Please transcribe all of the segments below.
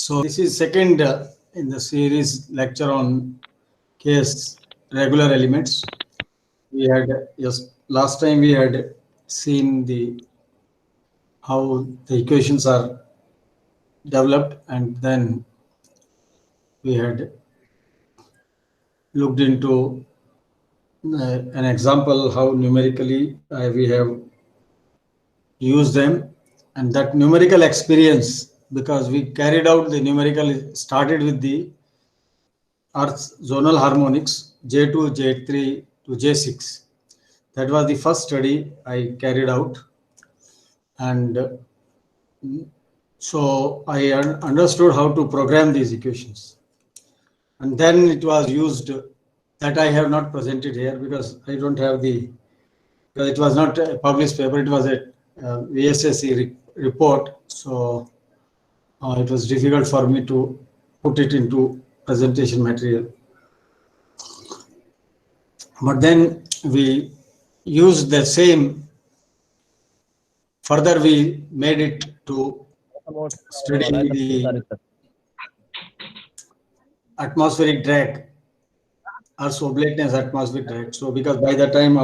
So this is second in the series lecture on case regular elements. We had just last time we had seen the how the equations are developed, and then we had looked into an example how numerically we have used them, and that numerical experience, because we carried out the numerical, started with the Earth's zonal harmonics J2, J3 to J6. That was the first study I carried out, and so I understood how to program these equations. And then it was used, that I have not presented here because I don't have because it was not a published paper, it was a VSSC report. So it was difficult for me to put it into presentation material. But then we used the same, further we made it to study the atmospheric drag, Earth's oblateness atmospheric drag. So because by the time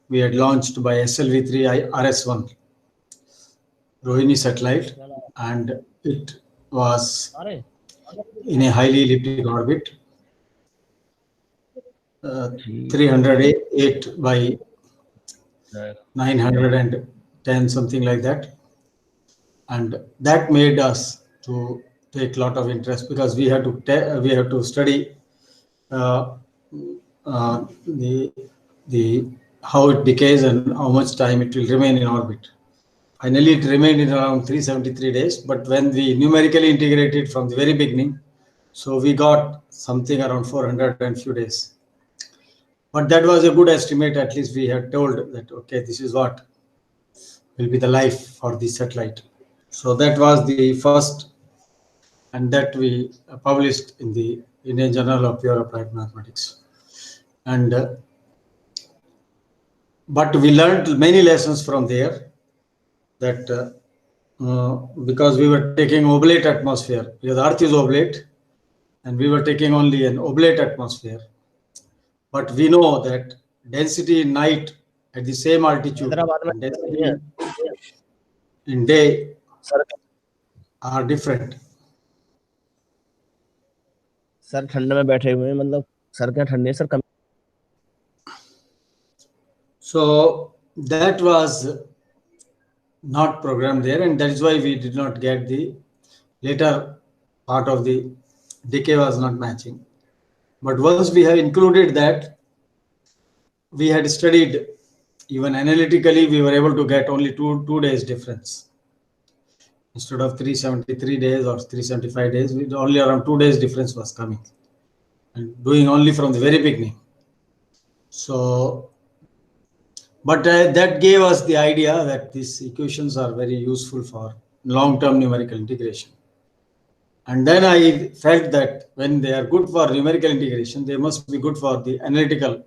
we had launched by SLV3 RS1 Rohini satellite, and it was in a highly elliptic orbit, 308 by 910, something like that. And that made us to take a lot of interest, because we have to study the how it decays and how much time it will remain in orbit. Finally, it remained in around 373 days. But when we numerically integrated from the very beginning, so we got something around 400 and few days. But that was a good estimate. At least we had told that, okay, this is what will be the life for the satellite. So that was the first, and that we published in the Indian Journal of Pure Applied Mathematics. And but we learned many lessons from there, that because we were taking oblate atmosphere, because Earth is oblate, and we were taking only an oblate atmosphere. But we know that density in night at the same altitude and density in day are different. Sir ठंड में बैठे हुए हैं, मतलब sir क्या ठंडे sir come. So that was not programmed there, and that is why we did not get the later part of the decay was not matching. But once we have included that, we had studied, even analytically, we were able to get only two days difference. Instead of 373 days or 375 days, only around 2 days difference was coming, and doing only from the very beginning. So, but that gave us the idea that these equations are very useful for long-term numerical integration. And then I felt that when they are good for numerical integration, they must be good for the analytical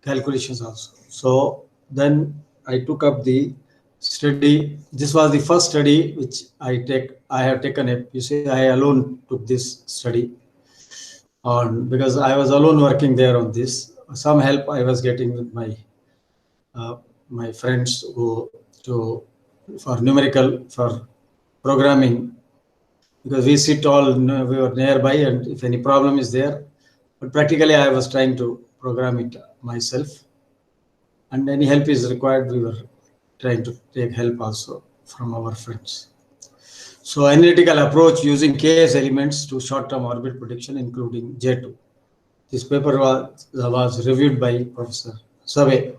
calculations also. So then I took up the study. This was the first study which I have taken up. You see, I alone took this study on, because I was alone working there on this. Some help I was getting with my friends for numerical, for programming, because we were nearby, and if any problem is there, but practically I was trying to program it myself, and any help is required, we were trying to take help also from our friends. So analytical approach using KS elements to short-term orbit prediction, including J2. This paper was reviewed by Professor Sabe.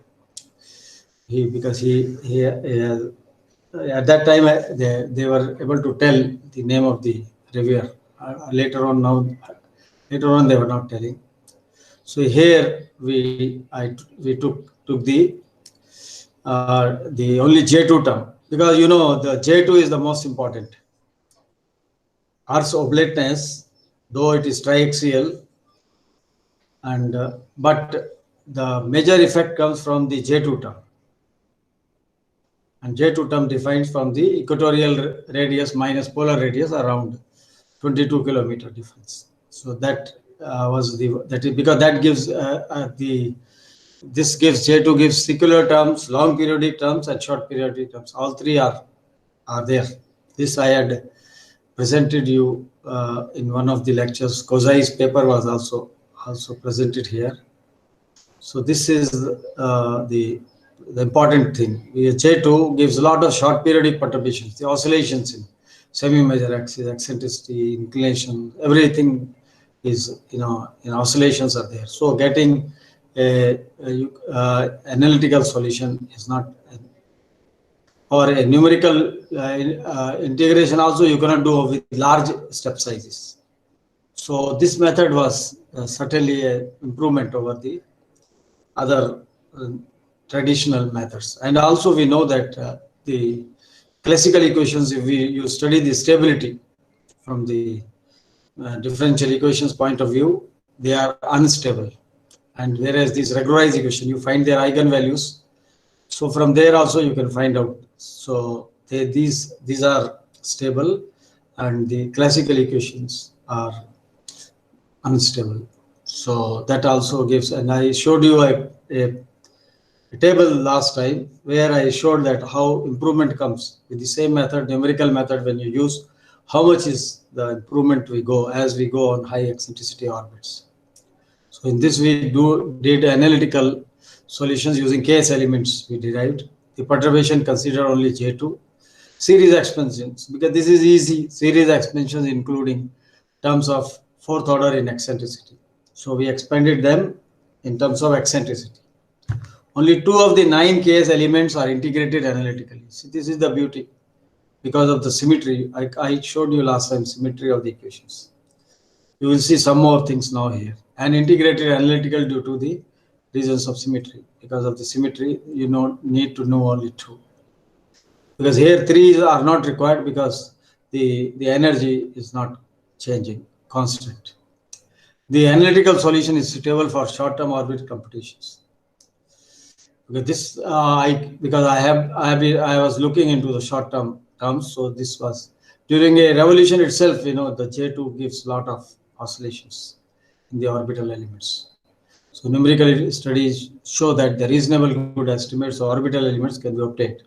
Because he at that time they were able to tell the name of the reviewer. Later on they were not telling. So here we took the only J2 term, because the J2 is the most important. Earth's oblateness, though it is triaxial, and but the major effect comes from the J2 term. And J2 term defined from the equatorial radius minus polar radius around 22 kilometer difference. So that that is because that gives this gives J2 gives secular terms, long periodic terms, and short periodic terms. All three are there. This I had presented you in one of the lectures. Kozai's paper was also presented here. So this is the important thing. J2 gives a lot of short periodic perturbations, the oscillations in semi-major axis, eccentricity, inclination, everything is, oscillations are there. So getting a analytical solution is not, or a numerical integration also you cannot do with large step sizes. So this method was certainly an improvement over the other traditional methods. And also we know that the classical equations, if you study the stability from the differential equations point of view, they are unstable. And whereas these regularized equation, you find their eigenvalues. So from there also you can find out. So these are stable, and the classical equations are unstable. So that also gives, and I showed you a table last time where I showed that how improvement comes with the same method, numerical method. When you use, how much is the improvement we go as we go on high eccentricity orbits. So in this we did analytical solutions using KS elements. We derived the perturbation, consider only J2, series expansions, because this is easy, series expansions including terms of fourth order in eccentricity. So we expanded them in terms of eccentricity. Only 2 of the 9 KS elements are integrated analytically. See, this is the beauty because of the symmetry. I showed you last time symmetry of the equations. You will see some more things now here. And integrated analytical due to the reasons of symmetry. Because of the symmetry, you need to know only 2. Because here 3 are not required because the energy is not changing, constant. The analytical solution is suitable for short-term orbit computations. Because this, because I was looking into the short-term terms, so this was during a revolution itself. The J2 gives a lot of oscillations in the orbital elements. So numerical studies show that the reasonable good estimates of orbital elements can be obtained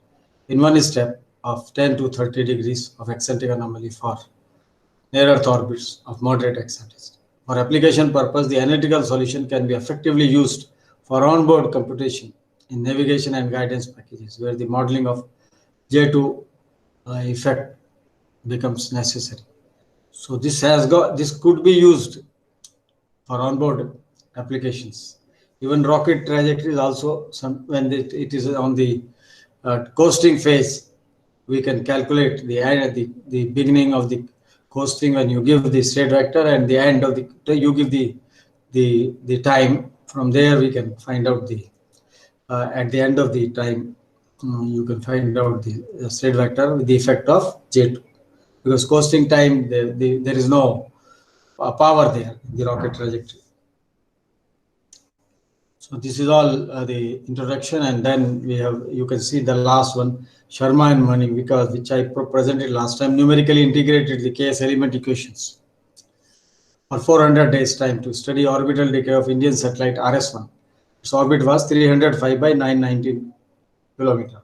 in one step of 10 to 30 degrees of eccentric anomaly for near-Earth orbits of moderate eccentricity. For application purpose, the analytical solution can be effectively used for on-board computation in navigation and guidance packages, where the modeling of J2 effect becomes necessary. So this could be used for onboard applications. Even rocket trajectories also, when it is on the coasting phase, we can calculate the beginning of the coasting when you give the state vector, and the end of you give the time. From there we can find out at the end of the time, you can find out the state vector with the effect of J2, because coasting time there is no power there in the rocket trajectory. So this is all the introduction, and then you can see the last one, Sharma and Manning, which I presented last time, numerically integrated the KS element equations for 400 days time to study orbital decay of Indian satellite RS1. Its orbit was 305 by 919 kilometer.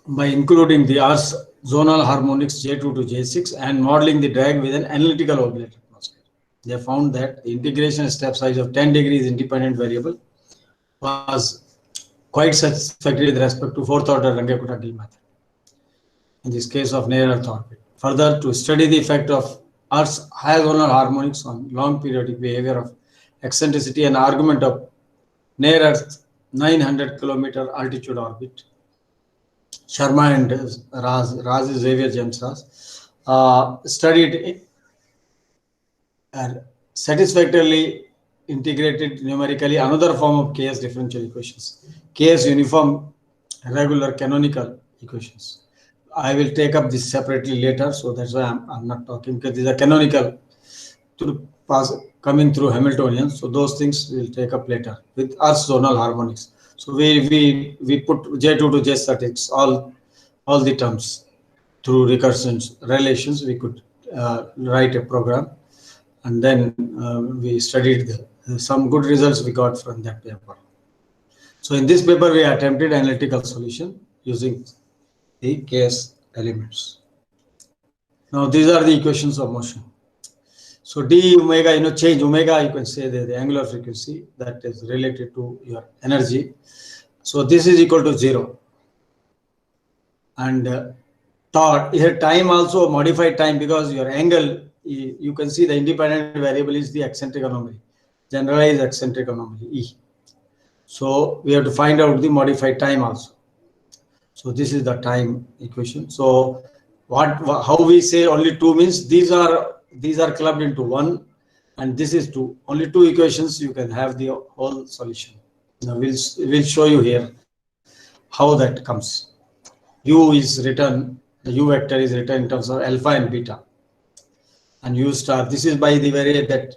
By including the Earth's zonal harmonics J2 to J6 and modeling the drag with an analytical oblate atmosphere, they found that the integration step size of 10 degrees independent variable was quite satisfactory with respect to fourth order Runge-Kutta-Gill method in this case of near Earth orbit. Further, to study the effect of Earth's high zonal harmonics on long periodic behavior of eccentricity and argument of near Earth 900 kilometer altitude orbit, Sharma and Raz Xavier James Raz studied satisfactorily integrated numerically another form of KS differential equations, KS uniform regular canonical equations. I will take up this separately later, so that's why I'm not talking, because these are canonical coming through Hamiltonian. So those things we'll take up later with Earth's zonal harmonics. So we put J2 to J6, all the terms through recursion relations, we could write a program, and then we studied some good results we got from that paper. So in this paper, we attempted analytical solution using the case elements. Now these are the equations of motion. So d omega, change omega, you can say the angular frequency that is related to your energy. So this is equal to 0. And tau, here time also modified time, because your angle, you can see the independent variable is the eccentric anomaly, generalized eccentric anomaly, E. So we have to find out the modified time also. So this is the time equation. So how we say only 2 means these are clubbed into 1, and this is 2. Only 2 equations you can have the whole solution. Now we'll show you here how that comes. U is written, the U vector is written in terms of alpha and beta, and U star. This is by the way that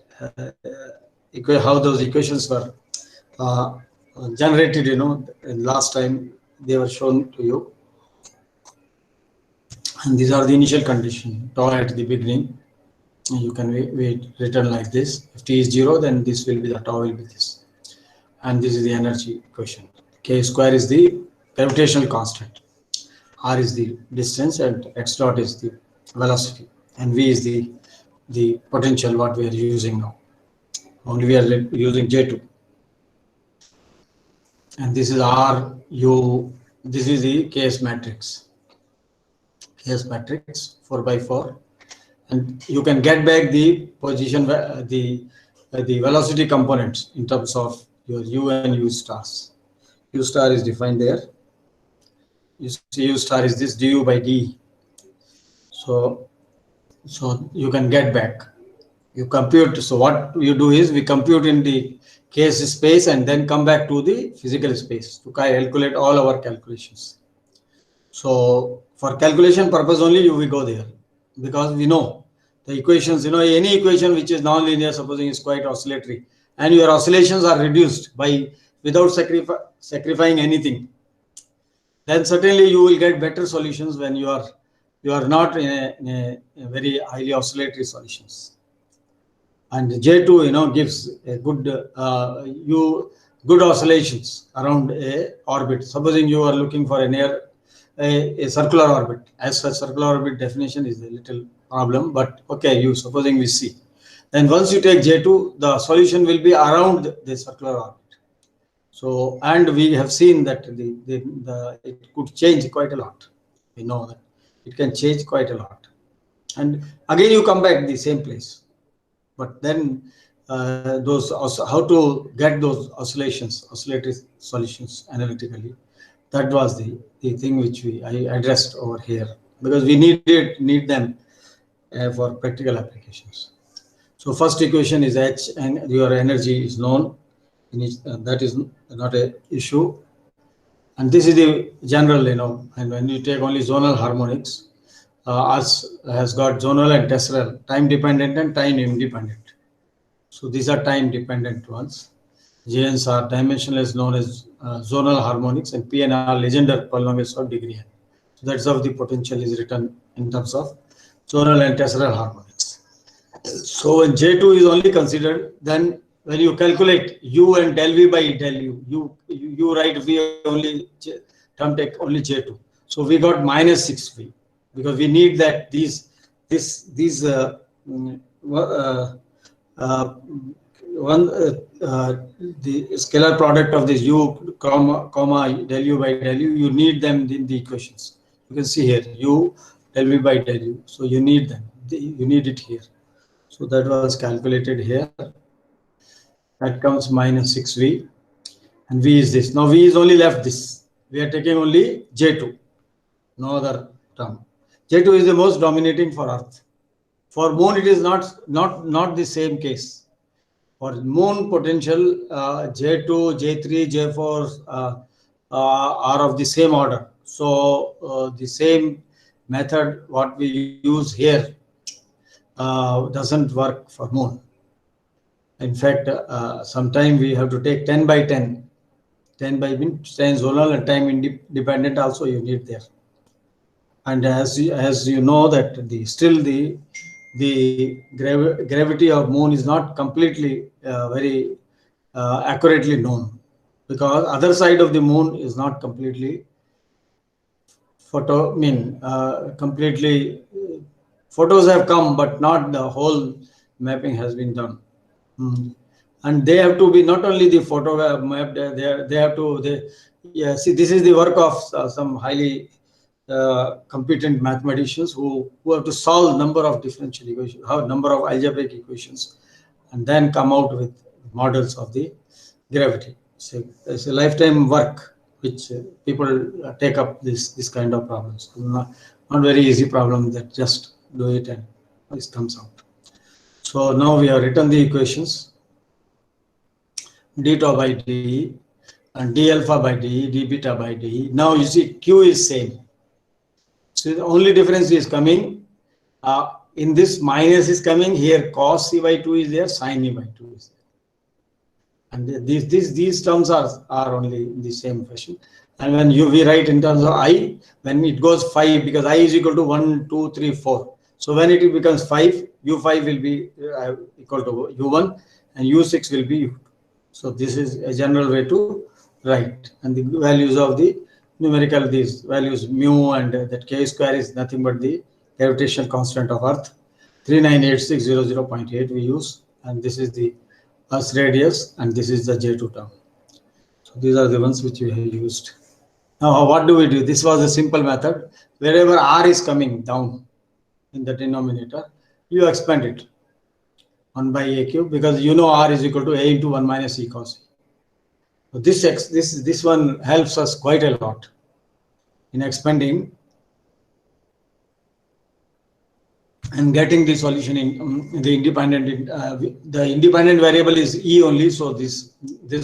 how those equations were generated. Last time they were shown to you, and these are the initial condition. Tau at the beginning, you can wait written like this. If t is 0, then this will be the tau will be this, and this is the energy equation. K square is the gravitational constant. R is the distance, and x dot is the velocity, and V is the potential what we are using now. Only we are using J2, and this is R U. This is the KS matrix. KS matrix 4x4, and you can get back the position, the velocity components in terms of your U and U stars. U star is defined there. You see U star is this du by d. So you can get back. You compute. So what you do is we compute in the case space and then come back to the physical space to calculate all our calculations. So for calculation purpose only, we go there, because we know the equations. Any equation which is non-linear, supposing is quite oscillatory, and your oscillations are reduced without sacrificing anything, then certainly you will get better solutions when you are not in a very highly oscillatory solutions. And J2 gives a good oscillations around a orbit. Supposing you are looking for a circular orbit. As such, circular orbit definition is a little problem, but okay, supposing we see, then once you take J2, the solution will be around the circular orbit. So, and we have seen that it could change quite a lot. We know that it can change quite a lot, and again you come back the same place. But then how to get those oscillatory solutions analytically, that was the thing which I addressed over here, because we need them for practical applications. So first equation is H, and your energy is known. That is not a issue, and this is the general, and when you take only zonal harmonics, has got zonal and tesseract, time dependent and time independent. So these are time dependent ones. JNs are dimensionless, known as zonal harmonics, and PN are Legendre polynomials of degree n. So that's how the potential is written in terms of zonal and tesseract harmonics. So when J2 is only considered, then when you calculate U and del V by del U, you write V only, term take only J2. So we got minus 6V, because we need that the scalar product of this U comma del U by del U, you need them in the equations. You can see here U del V by del U. So you need them. You need it here. So that was calculated here. That comes minus 6V, and V is this. Now V is only left this. We are taking only J2, no other term. J2 is the most dominating for Earth. For Moon, it is not the same case. For Moon potential, J2, J3, J4 are of the same order. So the same method what we use here doesn't work for Moon. In fact, sometime we have to take 10 by 10. 10 by 10 zonal and time independent also you need there. And as you know that the gravity of moon is not completely very accurately known, because other side of the moon is not completely completely photos have come, but not the whole mapping has been done. And they have to be not only the photo mapped, they have to yeah, see, this is the work of some highly competent mathematicians who have to solve number of differential equations, have number of algebraic equations, and then come out with models of the gravity. So it's a lifetime work which people take up this kind of problems. Not very easy problem that just do it and this comes out. So now we have written the equations, d tau by d and d alpha by d, d beta by d. Now you see q is same. So the only difference is coming in this minus is coming here, cos c by 2 is there, sin e by 2 is there. And these terms are only in the same fashion. And when we write in terms of I, when it goes 5, because I is equal to 1, 2, 3, 4. So when it becomes 5, u5 will be equal to u1 and u6 will be u2. So this is a general way to write. And the values of the numerical, these values mu and that k square is nothing but the gravitational constant of Earth. 398600.8 we use, and this is the Earth's radius, and this is the J2 term. So these are the ones which we have used. Now what do we do? This was a simple method. Wherever r is coming down in the denominator, you expand it 1 by a cube, because you know r is equal to a into 1 minus e cos e. So this one helps us quite a lot in expanding and getting the solution in the independent. The independent variable is e only, so this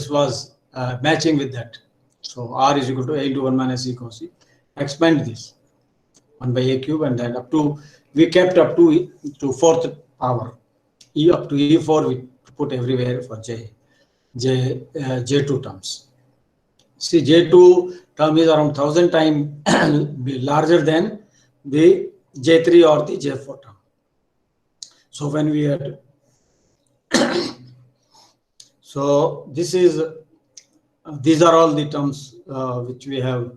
was matching with that. So r is equal to a into 1 minus e cos e. Expand this 1 by a cube, and then up to, we kept up to fourth power, e up to e4 we put everywhere for J2 terms. See, J2 term is around 1000 times larger than the J3 or the J4 term. So when we had, so this is, these are all the terms which we have.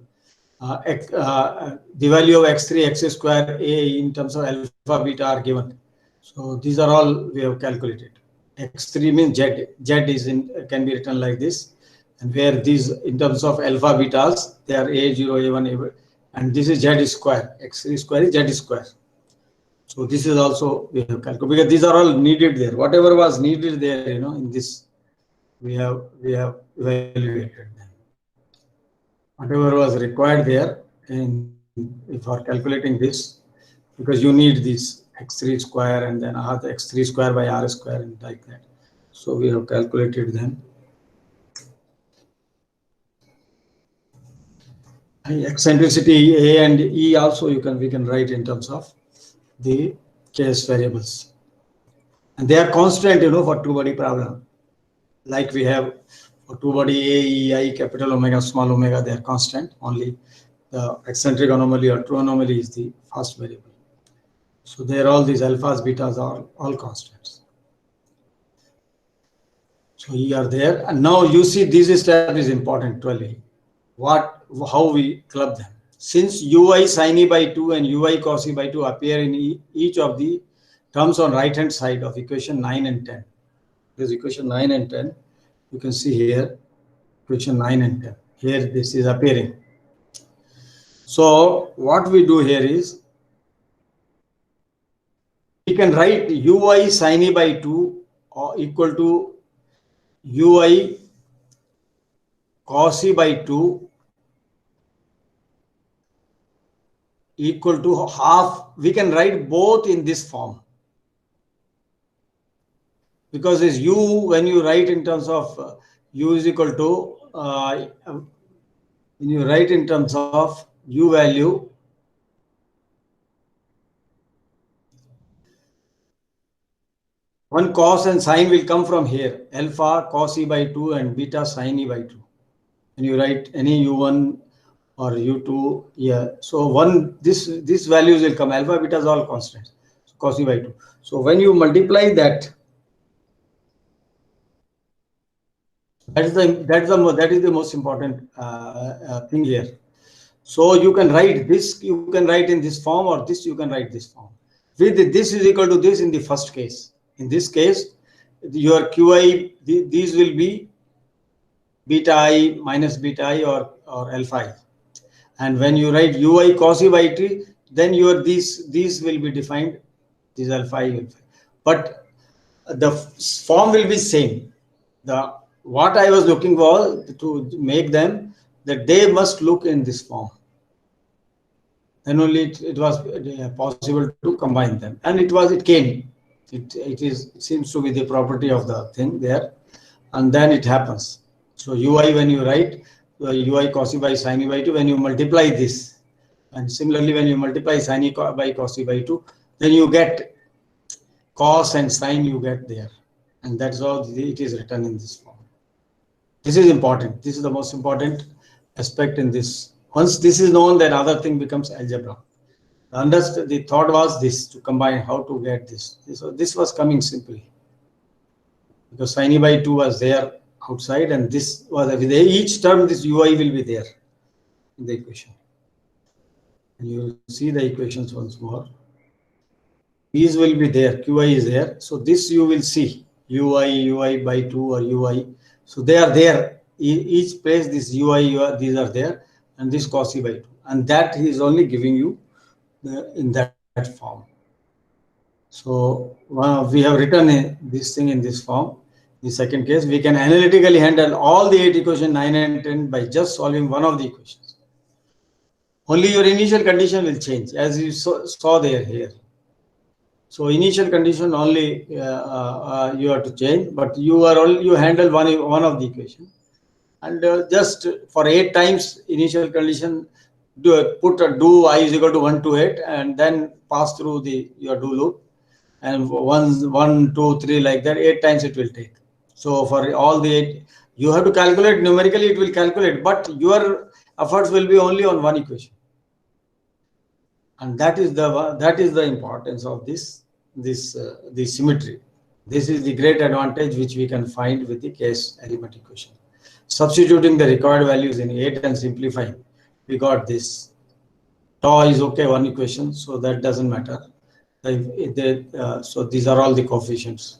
The value of x3, x square, a in terms of alpha, beta are given. So these are all we have calculated. X3 means z. Z is can be written like this, and where these in terms of alpha, betas, they are a0, a1, a1, and this is z square. X3 square is z square. So this is also we have calculated, because these are all needed there. Whatever was needed there, in this we have evaluated them. Whatever was required there, and for calculating this, because you need this x3 square and then x3 square by r square and like that. So we have calculated them. Eccentricity a and e also we can write in terms of the case variables, and they are constant, for two-body problem. Like we have for two-body a, e, I, capital omega, small omega, they are constant. Only the eccentric anomaly or true anomaly is the first variable. So there, all these alphas, betas are all constants. So here are there, and now you see this step is important. 12a. How we club them? Since ui sin e by 2 and ui cos e by 2 appear in each of the terms on right hand side of equation 9 and 10. This equation 9 and 10, you can see here, equation 9 and 10. Here this is appearing. So what we do here is, we can write ui sin e by 2 equal to ui cos e by 2 equal to half. We can write both in this form, because it's u, when you write in terms of u is equal to, when you write in terms of u value, one cos and sine will come from here, alpha cos e by 2 and beta sin e by 2. When you write any u1 or u2, yeah. So this values will come, alpha, beta is all constants, so cos e by 2. So when you multiply that, that is the most important thing here. So you can write this, you can write in this form, or this you can write this form. With this is equal to this in the first case. In this case, your qi, these will be beta I minus beta I or alpha I. And when you write ui cos e by t, then your these will be defined, this alpha I, alpha. But the form will be same. The what I was looking for to make them, that they must look in this form. Then only it was possible to combine them, and it came. It seems to be the property of the thing there, and then it happens. So ui, when you write ui cos e by sin e by 2, when you multiply this, and similarly when you multiply sin e by cos e by 2, then you get cos and sin, you get there, and that's how it is written in this form. This is important. This is the most important aspect in this. Once this is known, then other thing becomes algebra. The thought was this, to combine how to get this. So this was coming simply, because sin e by 2 was there outside, and this was each term, this ui will be there in the equation. And you will see the equations once more. These will be there, qi is there. So this you will see ui by 2 or ui. So they are there. Each place this ui, these are there, and this cos e by 2. And that is only giving you in that form. So we have written this thing in this form. The second case, we can analytically handle all the 8 equations, 9 and 10, by just solving one of the equations. Only your initial condition will change, as you saw there here. So initial condition only you have to change, but you handle one of the equation, and just for 8 times initial condition, put a do I is equal to 1 to 8, and then pass through your do loop, and 1, 2, 3 like that, 8 times it will take. So for all the 8, you have to calculate numerically, it will calculate, but your efforts will be only on one equation. And that is the importance of this symmetry. This is the great advantage which we can find with the case element equation. Substituting the required values in 8 and simplifying, we got this. Tau is okay, one equation, so that doesn't matter. So these are all the coefficients,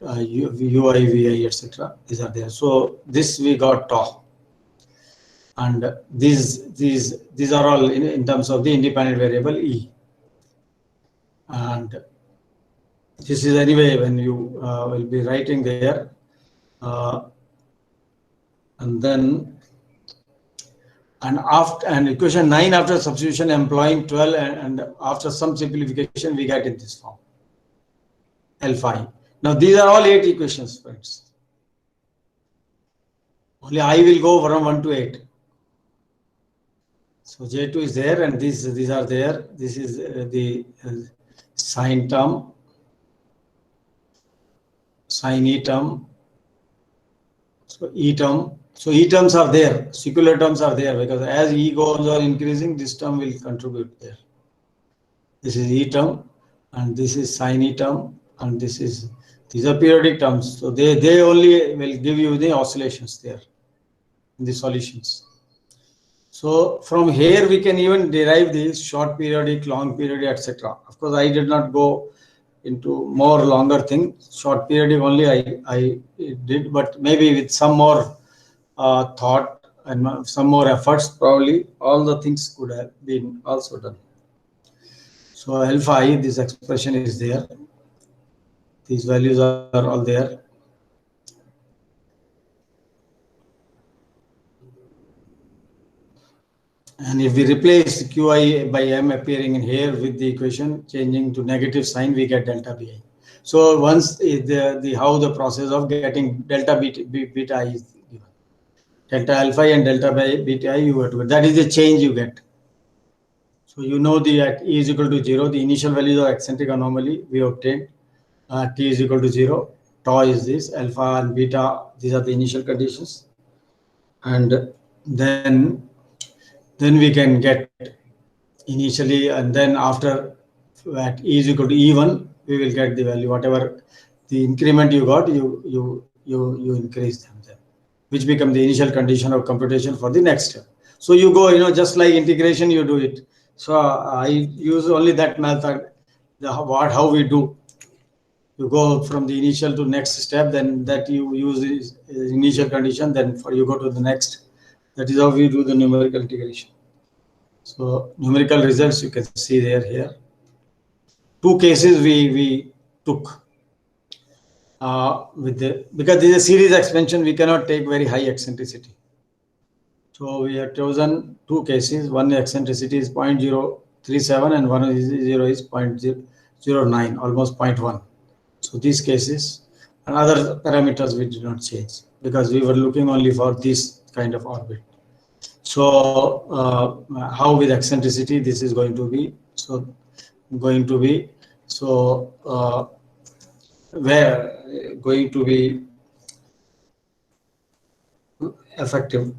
ui, vi, etc. These are there. So this we got tau, and these are all in terms of the independent variable e. And this is anyway when you will be writing there, and then. And equation 9, after substitution employing 12 and after some simplification, we get in this form, alpha. Now these are all 8 equations, friends. Only I will go from 1 to 8. So J2 is there, and these are there. This is the sine term, sine e term, so e term. So e terms are there, secular terms are there, because as e goes on increasing, this term will contribute there. This is e term, and this is sine e term, and these are periodic terms. So they only will give you the oscillations there in the solutions. So from here we can even derive these short periodic, long periodic, etc. Of course, I did not go into more longer thing. Short periodic only I did, but maybe with some more thought and some more efforts, probably all the things could have been also done. So alpha I, this expression is there. These values are all there. And if we replace qi by m appearing in here with the equation changing to negative sign, we get delta bi. So once how the process of getting delta beta I is given. Delta alpha and delta beta I, you have to, that is the change you get. So you know at e is equal to 0, the initial values of eccentric anomaly we obtained. T is equal to 0. Tau is this, alpha and beta, these are the initial conditions. And then then we can get initially, and then after at e is equal to E1, we will get the value, whatever the increment you got, you increase them then, which become the initial condition of computation for the next step. So you go, just like integration, you do it. So I use only that method, how we do. You go from the initial to next step, then that you use the initial condition, then you go to the next. That is how we do the numerical integration. So numerical results you can see there here. Two cases we took because this is a series expansion, we cannot take very high eccentricity. So we have chosen two cases. One eccentricity is 0.037 and one is 0.009, almost 0.1. So these cases and other parameters we did not change because we were looking only for this kind of orbit. So how with eccentricity this is going to be? So where going to be effective.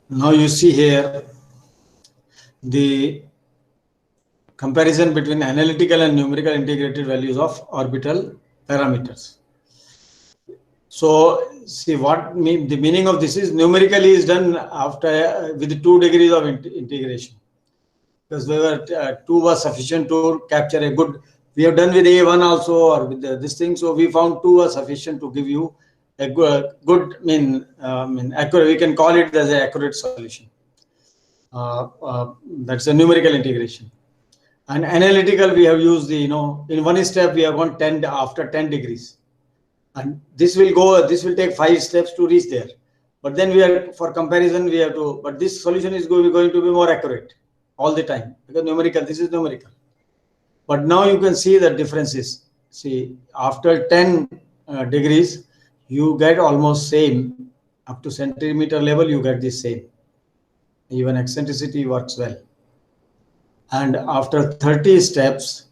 Now you see here the comparison between analytical and numerical integrated values of orbital parameters. So see what the meaning of this is, numerically is done after with 2 degrees of integration, because we were 2 was sufficient to capture a good. We have done with A1 also, or with this thing. So we found 2 was sufficient to give you a good accurate. We can call it as an accurate solution. That's a numerical integration. And analytical, we have used the, in one step we have gone 10 after 10 degrees. And this will take 5 steps to reach there. But then for comparison, we have to, but this solution is going to be more accurate all the time, because this is numerical. But now you can see the differences. See, after 10 degrees, you get almost same. Up to centimeter level, you get the same. Even eccentricity works well. And after 30 steps,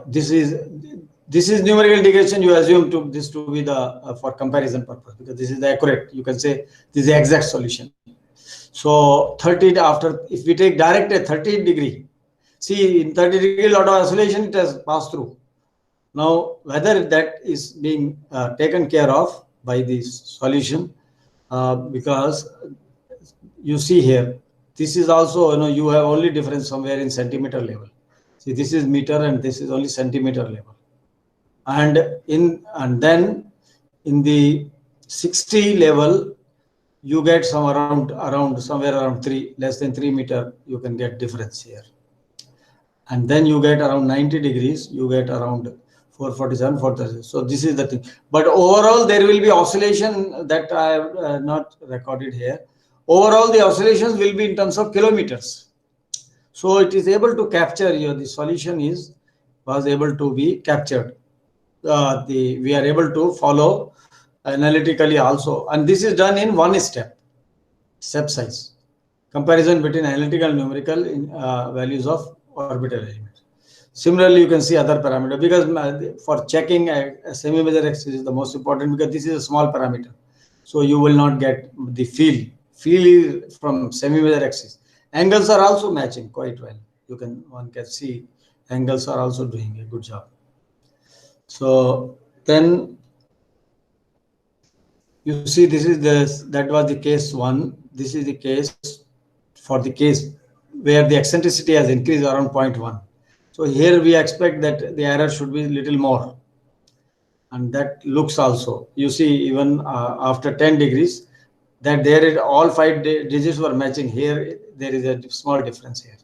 this is numerical integration. You assume this to be the for comparison purpose, because this is the accurate. You can say this is the exact solution. So 30 after, if we take direct a 30 degree, see in 30 degree a lot of oscillation it has passed through. Now whether that is being taken care of by this solution, because you see here, this is also, you have only difference somewhere in centimeter level. See, this is meter and this is only centimeter level. And then in the 60 level, you get somewhere around 3, less than 3 meter, you can get difference here. And then you get around 90 degrees, you get around 447, 430. So this is the thing. But overall, there will be oscillation that I have not recorded here. Overall, the oscillations will be in terms of kilometers. So it is able to capture the solution was able to be captured. We are able to follow analytically also, and this is done in one step size comparison between analytical and numerical values of orbital element. Similarly, you can see other parameter, because for checking a semi-major axis is the most important, because this is a small parameter, so you will not get the feel is from semi-major axis. Angles are also matching quite well. One can see angles are also doing a good job. So then you see, that was the case 1. This is the case for the case where the eccentricity has increased around 0.1. So here we expect that the error should be a little more. And that looks also, you see, even after 10 degrees, that all 5 digits were matching. Here there is a small difference here.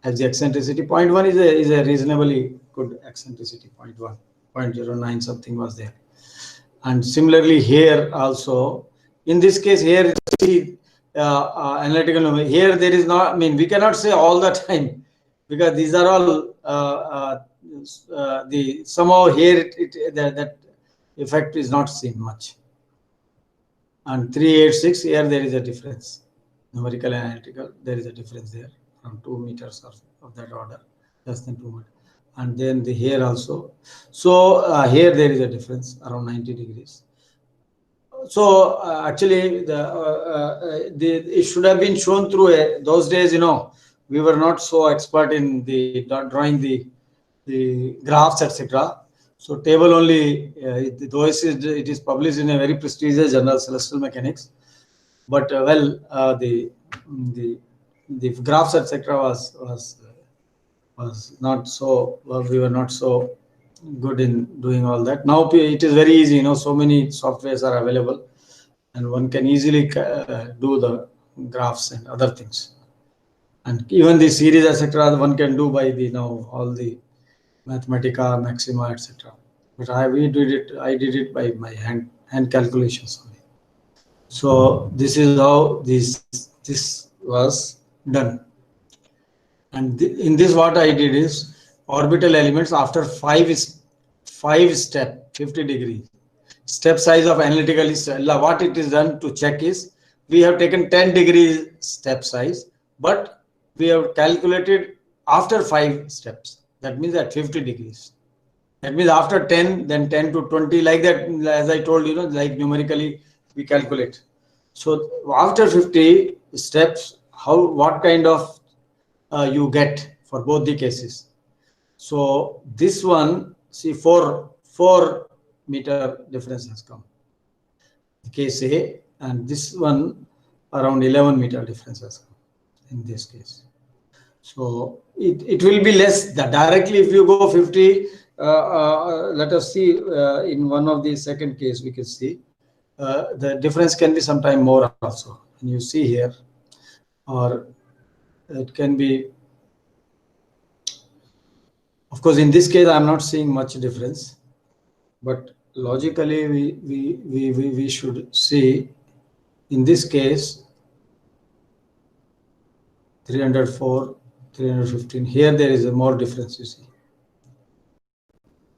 As the eccentricity 0.1 is a reasonably good eccentricity. 0.1, 0.09 something was there. And similarly here also, in this case here, see analytical number. Here there is not, we cannot say all the time, because these are all somehow here that effect is not seen much. And 386 here there is a difference. Numerical and analytical, there is a difference there from 2 meters of that order, less than 2 meters. and then the here also. So here there is a difference around 90 degrees. So actually, it should have been shown through those days. We were not so expert in the drawing the graphs, etc. So table only, though it is published in a very prestigious journal, Celestial Mechanics, but the graphs, etc. was not so. We were not so good in doing all that. Now it is very easy. So many softwares are available, and one can easily do the graphs and other things. And even the series, etc., one can do by the all the Mathematica, Maxima, etc. But I did it by my hand calculations only. So this is how this was done. And in this, what I did is orbital elements after five step, 50 degrees. Step size of analytical is what it is done to check is we have taken 10 degrees step size, but we have calculated after 5 steps. That means at 50 degrees. That means after 10, then 10 to 20, like that, as I told you, like numerically we calculate. So after 50 steps, what kind of you get for both the cases. So this one, see, 4 meter difference has come, case A, and this one around 11 meter difference has come in this case. So it will be less directly if you go 50. Let us see in one of the second case, we can see the difference can be sometime more also. And you see here, or it can be, of course, in this case, I'm not seeing much difference, but logically we should see in this case 304, 315. Here there is a more difference, you see.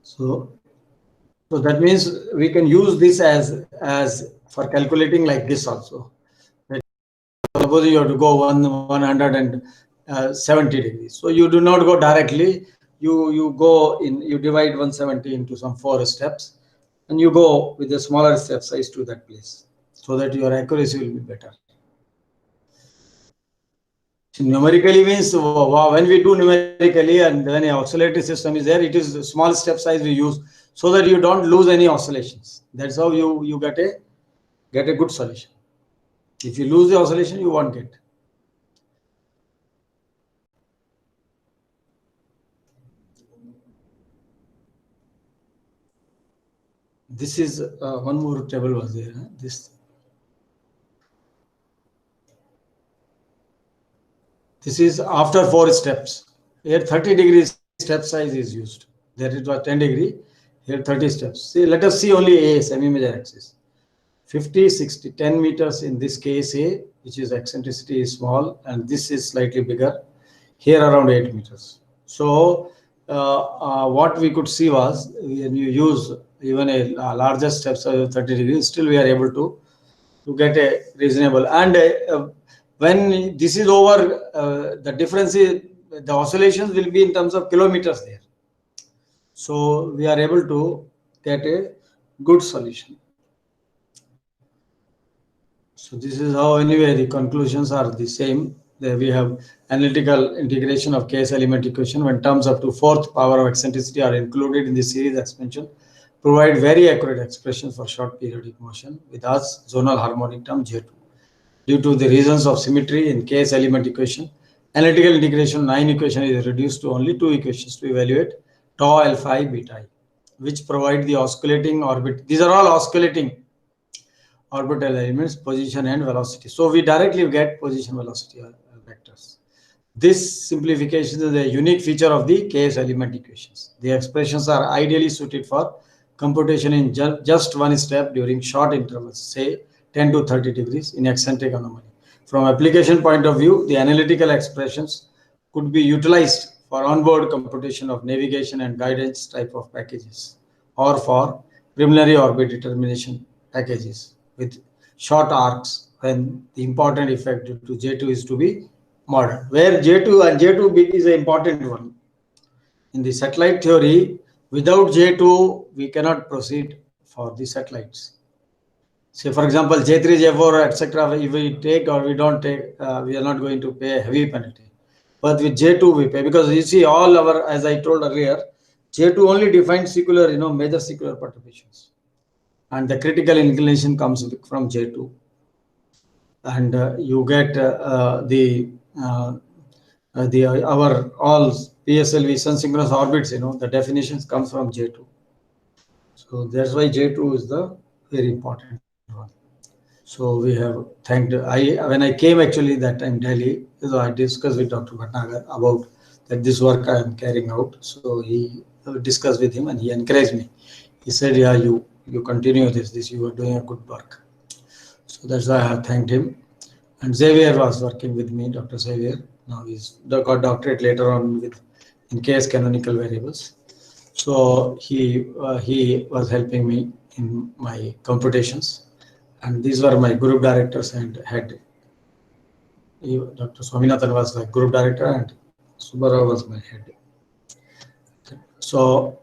So that means we can use this as for calculating like this also. Suppose you have to go 170 degrees. So you do not go directly. You go in. You divide 170 into some 4 steps, and you go with a smaller step size to that place, so that your accuracy will be better. Numerically means when we do numerically and when an oscillatory system is there, it is a small step size we use so that you don't lose any oscillations. That's how you get a good solution. If you lose the oscillation, you won't get. This is one more table was there. This is after 4 steps. Here 30 degrees step size is used. There it was 10 degree. Here 30 steps. See, let us see only A, semi-major axis. 50, 60, 10 meters in this case A, which is eccentricity is small, and this is slightly bigger. Here around 8 meters. So what we could see was when you use even a larger step size of 30 degrees, still we are able to get a reasonable. And when this is over, the difference is the oscillations will be in terms of kilometers there. So we are able to get a good solution. So this is how anyway the conclusions are the same. There we have analytical integration of case element equation when terms up to 4th power of eccentricity are included in the series expansion, provide very accurate expression for short periodic motion with us zonal harmonic term J2. Due to the reasons of symmetry in case element equation, analytical integration 9 equation is reduced to only 2 equations to evaluate tau alpha I beta I, which provide the oscillating orbit. These are all oscillating orbital elements, position and velocity. So we directly get position velocity vectors. This simplification is a unique feature of the case element equations. The expressions are ideally suited for computation in just one step during short intervals, say 10 to 30 degrees in eccentric anomaly. From application point of view, the analytical expressions could be utilized for onboard computation of navigation and guidance type of packages, or for preliminary orbit determination packages with short arcs when the important effect due to J2 is to be modeled, where J2 and J2 is an important one in the satellite theory, without J2, we cannot proceed for the satellites. Say, for example, J3, J4, etc. If we take or we don't take, we are not going to pay a heavy penalty. But with J2, we pay, because you see, all our, as I told earlier, J2 only defines secular, major secular perturbations, and the critical inclination comes from J2, and you get our all PSLV sun synchronous orbits. The definitions comes from J2. So that's why J2 is the very important one. So we have thanked. When I came actually that time Delhi, so I discussed with Dr. Bhatnagar about that this work I am carrying out. So he discussed with him and he encouraged me. He said, "Yeah, you continue this. You are doing a good work." So that's why I have thanked him. And Xavier was working with me, Dr. Xavier. Now he's got doctorate later on in KS canonical variables. So he was helping me in my computations, and these were my group directors and head. Dr. Swaminathan was my group director and Subbarao was my head. So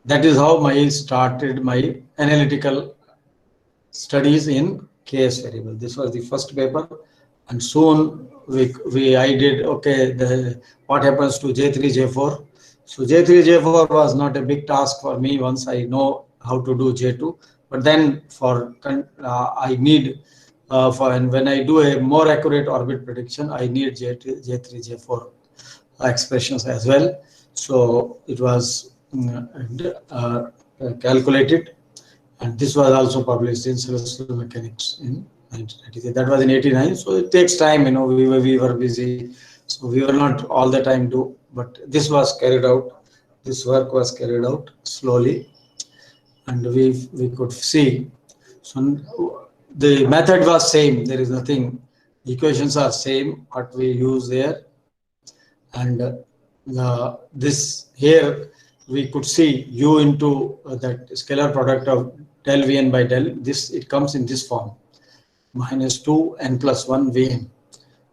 that is how I started my analytical studies in KS variable. This was the first paper, and soon I did what happens to J3, J4. So J3, J4 was not a big task for me once I know how to do J2. But then I need when I do a more accurate orbit prediction, I need J3, J4 expressions as well. So it was calculated, and this was also published in Celestial Mechanics in 1993. That was in 89. So it takes time, we were busy, so we were not all the time do. But this was carried out. This work was carried out slowly, and we could see. So the method was same. There is nothing. The equations are same what we use there, and this here we could see U into that scalar product of del Vn by del. It comes in this form, minus 2 n plus 1 Vn.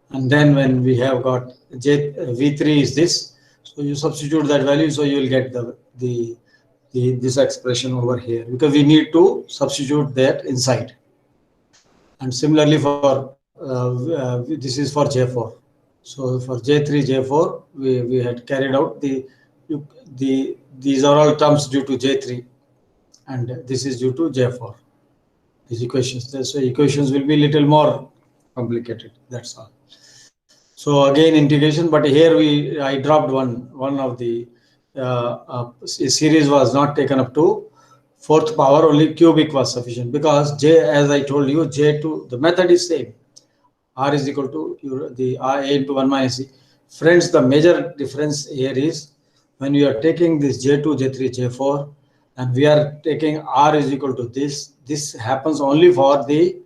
And then when we have got V3 is this, so you substitute that value, so you will get this expression over here, because we need to substitute that inside. And similarly for this is for J4. So for J3, J4, we had carried out these are all terms due to J3, and this is due to J4. These equations. So equations will be little more complicated. That's all. So again integration, but here I dropped one of the series was not taken up to 4th power. Only cubic was sufficient, because as I told you, J2, the method is same. R is equal to the A into 1 minus C. Friends, the major difference here is when we are taking this J2, J3, J4, and we are taking R is equal to this. This happens only for the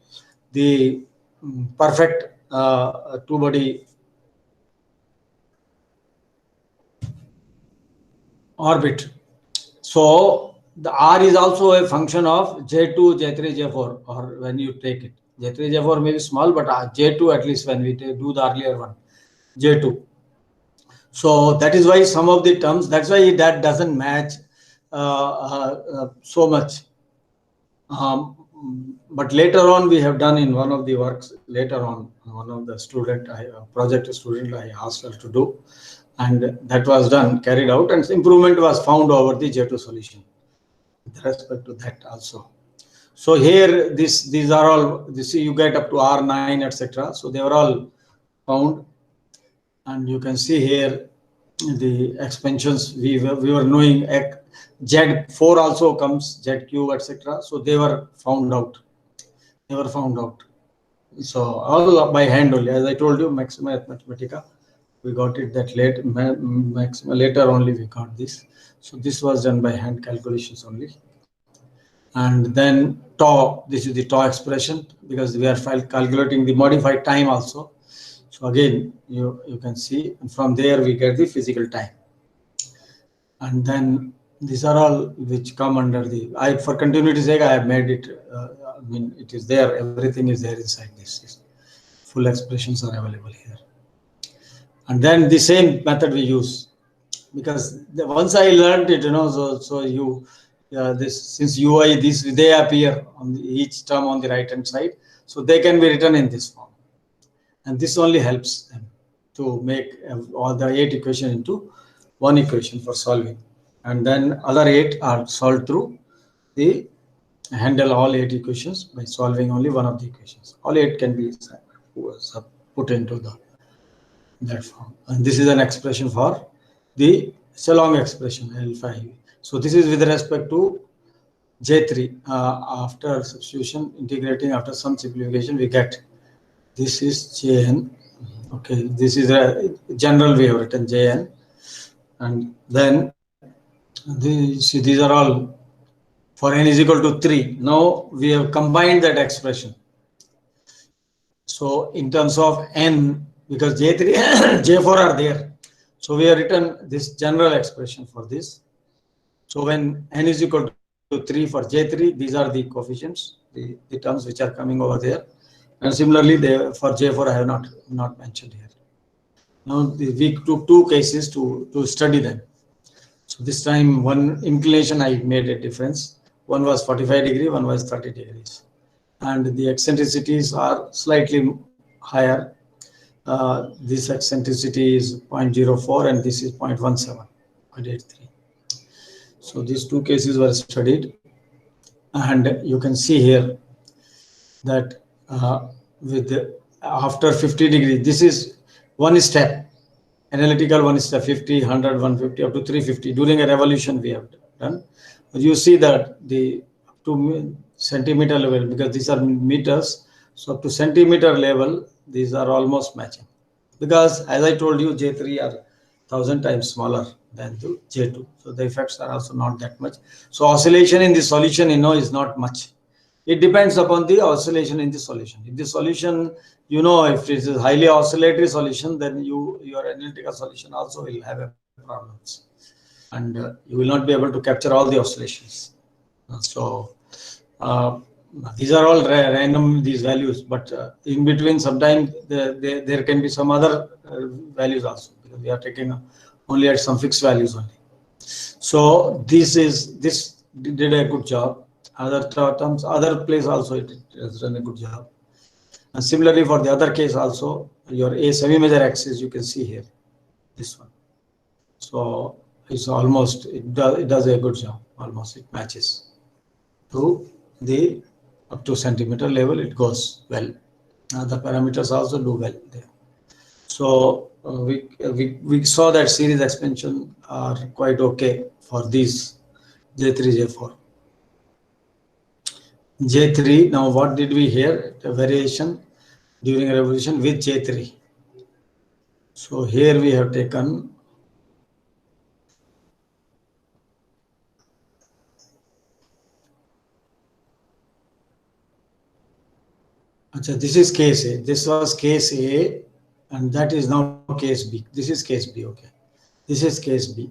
perfect two-body orbit. So the R is also a function of J2, J3, J4, or when you take it. J3, J4 may be small, but J2 at least when we do the earlier one, J2. So that is why some of the terms, that's why that doesn't match so much. But later on, we have done in one of the works, later on, one of the project student, I asked her to do, and that was done, carried out, and improvement was found over the J2 solution with respect to that also. So here, these are all, you get up to R9, etc. So they were all found, and you can see here the expansions we were knowing. Z4 also comes, ZQ, etc. So they were found out. So all by hand only. As I told you, Maxima Mathematica, we got it that late. Maxima later only we got this. So this was done by hand calculations only. And then tau, this is the tau expression, because we are calculating the modified time also. So again, you can see, and from there we get the physical time. And then these are all which come under for continuity's sake, I have made it, it is there, everything is there inside this. Full expressions are available here. And then the same method we use. because once I learned it, so you, this, since UI, they appear on each term on the right hand side, so they can be written in this form, and this only helps them to make all the 8 equations into one equation for solving, and then other 8 are solved through the handle all 8 equations by solving only one of the equations. All 8 can be put into that form, and this is an expression for the, it's a long expression L5. So this is with respect to J3. After substitution, integrating, after some simplification, we get this is Jn. Okay, this is a general, we have written Jn, and then these are all for n is equal to 3. Now we have combined that expression. So in terms of n, because J3, J4 are there, so we have written this general expression for this. So when n is equal to 3 for J3, these are the coefficients, the terms which are coming over there. And similarly, for J4, I have not mentioned here. Now we took 2 cases to study them. So this time, one inclination I made a difference. One was 45 degree, one was 30 degrees. And the eccentricities are slightly higher. This eccentricity is 0.04 and this is 0.17, 0.83. So these 2 cases were studied, and you can see here that after 50 degrees, this is one step, analytical one step, 50, 100, 150, up to 350. During a revolution we have done. You see that the up to centimeter level, because these are meters, so up to centimeter level, these are almost matching. Because as I told you, J3 are 1000 times smaller than the J2. So the effects are also not that much. So oscillation in the solution, is not much. It depends upon the oscillation in the solution. If the solution, if it is a highly oscillatory solution, then your analytical solution also will have problems. And you will not be able to capture all the oscillations. So these are all random, these values, but in between sometimes there can be some other values also, because we are taking only at some fixed values only. So this did a good job. Other terms, other place also it has done a good job. And similarly for the other case also, your A semi-major axis, you can see here, this one. So it's almost, it does a good job, almost it matches to the up to centimeter level, it goes well. The parameters also do well there. So we saw that series expansion are quite okay for these J3, J4. J3, now what did we hear? The variation during a revolution with J3. So here we have taken this is case A. This was case A, and that is now case B. This is case B, okay. This is case B.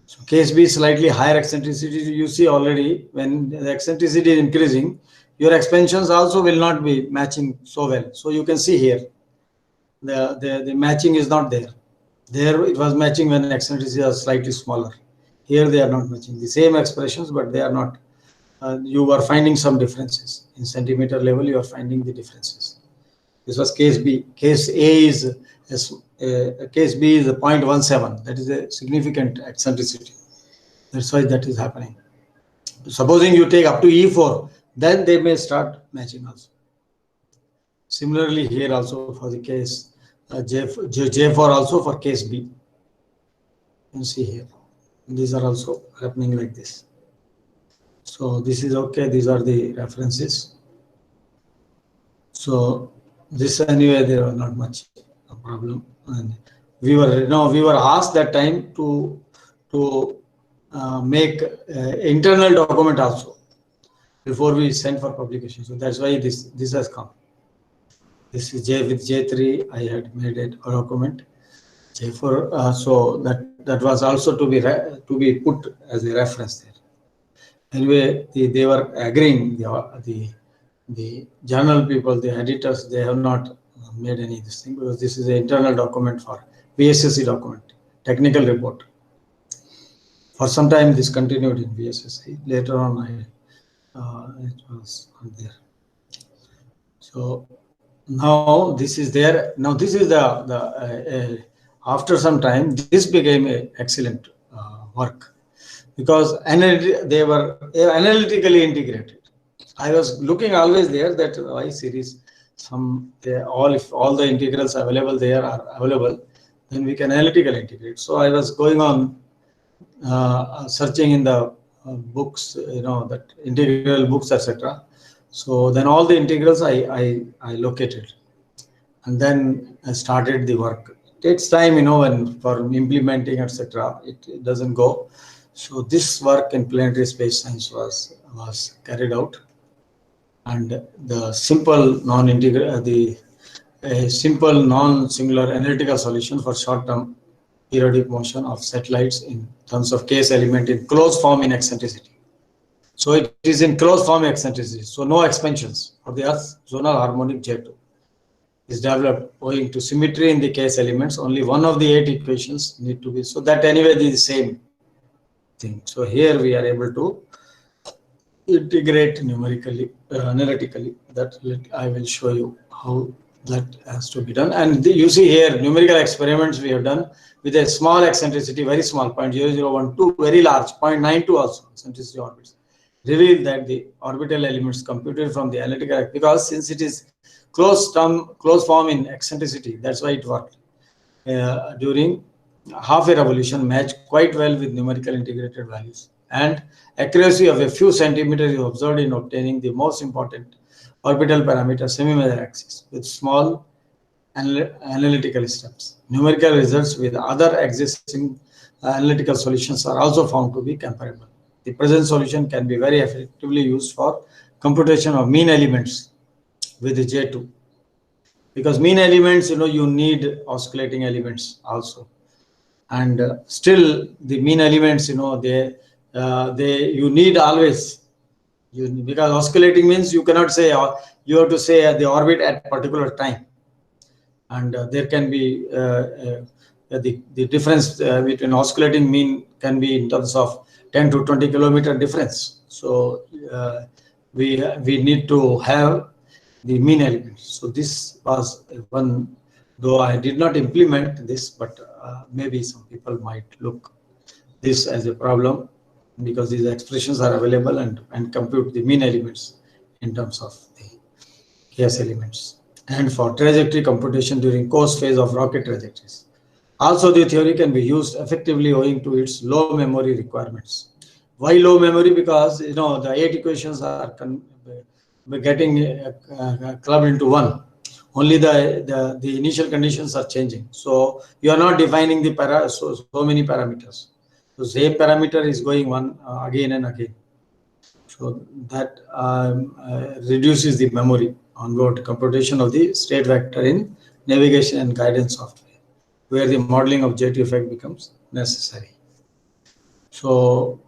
So case B is slightly higher eccentricity. You see already when the eccentricity is increasing, your expansions also will not be matching so well. So you can see here, the matching is not there. There it was matching when eccentricity was slightly smaller. Here they are not matching. The same expressions, but they are not. You are finding some differences. In centimeter level, you are finding the differences. This was case B. Case A is case B is 0.17. That is a significant eccentricity. That's why that is happening. Supposing you take up to E4, then they may start matching also. Similarly, here also for the case J4 also for case B. You can see here. These are also happening like this. So this is okay. These are the references. So this anyway, there was not much a problem. And we were asked that time to make internal document also before we send for publication. So that's why this has come. This is with J3. I had made a document. J4. So that was also to be put as a reference there. Anyway, they were agreeing, the journal people, the editors, they have not made any this thing, because this is an internal document for VSSC document, technical report. For some time, this continued in VSSI. Later on, it was not there. So now this is there. Now this is the after some time, this became an excellent work because they were analytically integrated. I was looking always there that Y series, if all the integrals available there are available, then we can analytically integrate. So I was going on searching in the books, that integral books, etc. So then all the integrals I located, and then I started the work. It takes time, when for implementing, etc. It doesn't go. So this work in planetary space science was carried out, and the simple simple non-singular analytical solution for short-term periodic motion of satellites in terms of case element in closed form in eccentricity. So it is in closed form eccentricity. So no expansions of the Earth's zonal harmonic J2 is developed owing to symmetry in the case elements. Only one of the 8 equations need to be. So that anyway is the same thing. So here we are able to integrate numerically, analytically. That I will show you how that has to be done. And you see here numerical experiments we have done with a small eccentricity, very small, 0.0012, very large, 0.92 also eccentricity orbits, reveal that the orbital elements computed from the analytical, because since it is closed form in eccentricity, that's why it worked. During half a revolution match quite well with numerical integrated values, and accuracy of a few centimeters is observed in obtaining the most important orbital parameter semi-major axis with small analytical steps. Numerical results with other existing analytical solutions are also found to be comparable. The present solution can be very effectively used for computation of mean elements with the J2, because mean elements, you need oscillating elements also, and still the mean elements, you need always, because oscillating means you cannot say, you have to say the orbit at a particular time, and there can be the difference between oscillating mean can be in terms of 10 to 20 kilometer difference. So we need to have the mean elements. So this was one, though I did not implement this, but maybe some people might look this as a problem, because these expressions are available and compute the mean elements in terms of the case elements, and for trajectory computation during course phase of rocket trajectories. Also, the theory can be used effectively owing to its low memory requirements. Why low memory? Because the 8 equations are getting clubbed into one. Only the initial conditions are changing. So you are not defining the so many parameters. So same parameter is going one again and again. So that reduces the memory onboard computation of the state vector in navigation and guidance software, where the modeling of J2 effect becomes necessary. So,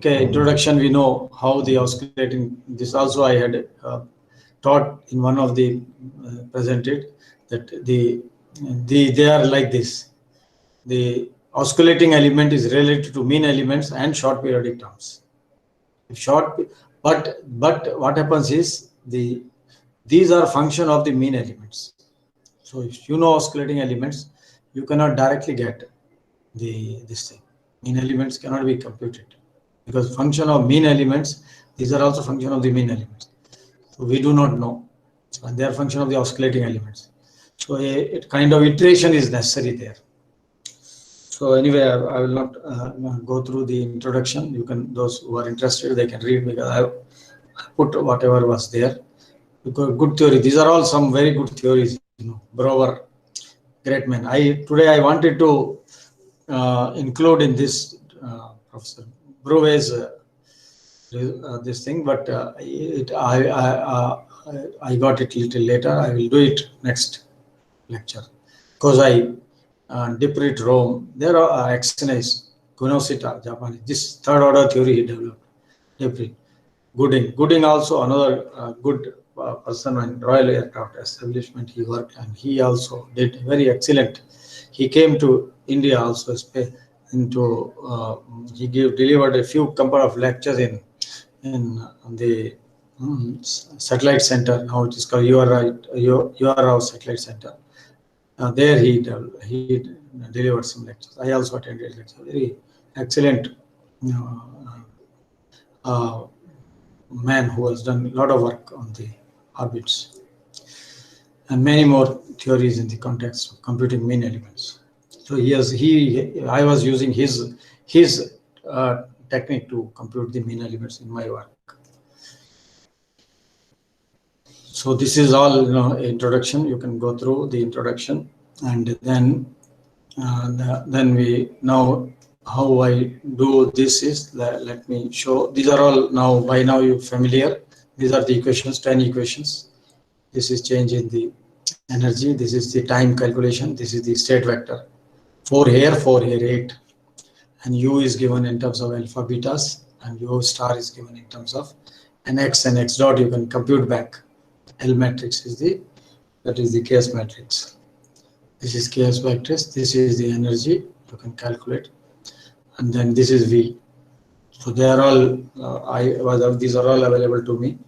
introduction, we know how the oscillating, this also I had taught in one of the presented, that they are like this. The oscillating element is related to mean elements and short periodic terms. But what happens is these are function of the mean elements. So if you know oscillating elements, you cannot directly get this thing. Mean elements cannot be computed, because function of mean elements, these are also function of the mean elements. So we do not know, and they are function of the oscillating elements. So a kind of iteration is necessary there. So anyway, I will not go through the introduction. You can, those who are interested, they can read, because I put whatever was there. Because good theory. These are all some very good theories. Brouwer, great man. Today I wanted to include in this Professor Brouwer's this thing, but I got it little later. I will do it next lecture, because I Diprit, Rome, there are Exenes, Gunosita, Japanese. This third order theory he developed. Diprit, Gooding also another good person in Royal Aircraft Establishment. He worked, and he also did very excellent. He came to India also into he delivered a few number of lectures in the satellite center. Now it is called URI Satellite Center. There he delivered some lectures. I also attended lecture. Very excellent man who has done a lot of work on the orbits and many more theories in the context of computing mean elements. So I was using his technique to compute the mean elements in my work. So this is all introduction. You can go through the introduction, and then we now how I do this is let me show. These are all by now you're familiar. These are the equations, 10 equations. This is change in the energy. This is the time calculation. This is the state vector. 4 here, 8. And U is given in terms of alpha betas, and U star is given in terms of nx and x dot. You can compute back. L matrix is the chaos matrix. This is chaos matrix. This is the energy. You can calculate, and then this is V. So they are all these are all available to me.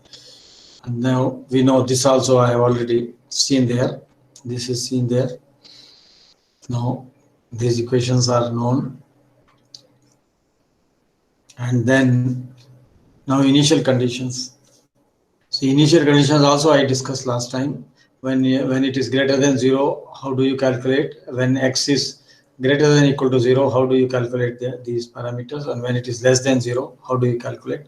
And now we know this also I have already seen there. This is seen there. Now these equations are known. And then now initial conditions. So initial conditions also I discussed last time. When it is greater than 0, how do you calculate? When x is greater than or equal to 0, how do you calculate these parameters? And when it is less than 0, how do you calculate?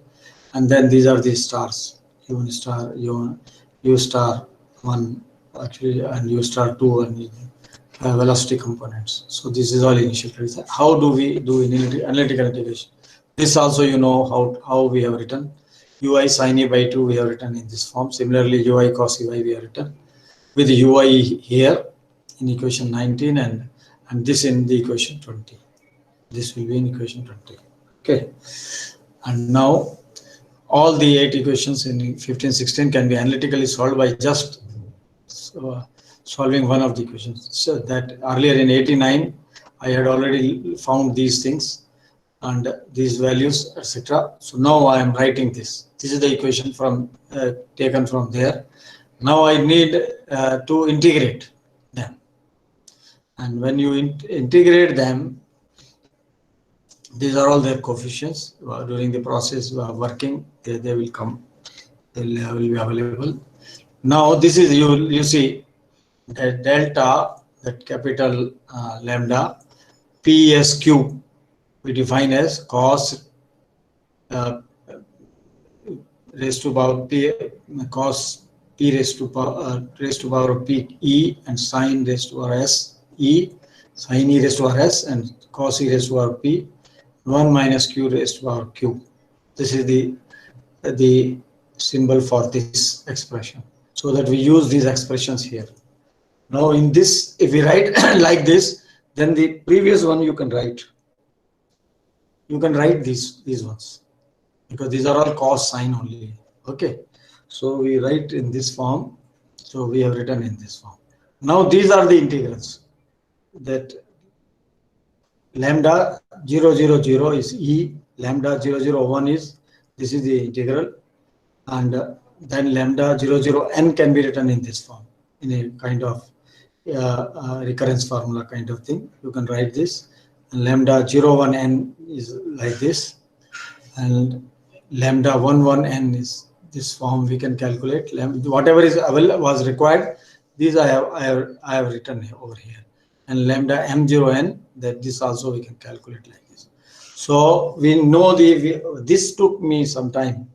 And then these are the stars. U star, U star 1 actually, and U star 2 and velocity components. So this is all initial conditions. How do we do analytical integration? This also how we have written. Ui sin e by 2 we have written in this form. Similarly, ui cos e y we have written with ui here in equation 19 and this in the equation 20. This will be in equation 20. Okay. And now all the 8 equations in 15, 16 can be analytically solved by just solving one of the equations. So that earlier in 89, I had already found these things and these values, etc. So now I am writing this. This is the equation taken from there. Now I need to integrate them. And when you integrate them, these are all their coefficients. During the process of working, they will come. They will be available. Now this is you see that delta, that capital lambda, Ps cube we define as cos raised to power p, cos p raised to power of p e, and sin raised to power s e, sin e raised to power s, and cos e raised to power p, 1 minus q raised to power q. This is the symbol for this expression, so that we use these expressions here. Now in this, if we write like this, then the previous one you can write. You can write these ones, because these are all cos sine only. Okay, so we write in this form. So we have written in this form. Now these are the integrals. That lambda 0, 0, 0 is e, lambda 0, 0, 1 is, this is the integral, and then lambda 0, 0, n can be written in this form, in a kind of recurrence formula kind of thing. You can write this, and lambda 0, 1, n is like this, and lambda 1, 1, n is this form. We can calculate whatever was required. These I have written over here. And lambda m0 n, that this also we can calculate like this. So we know this took me some time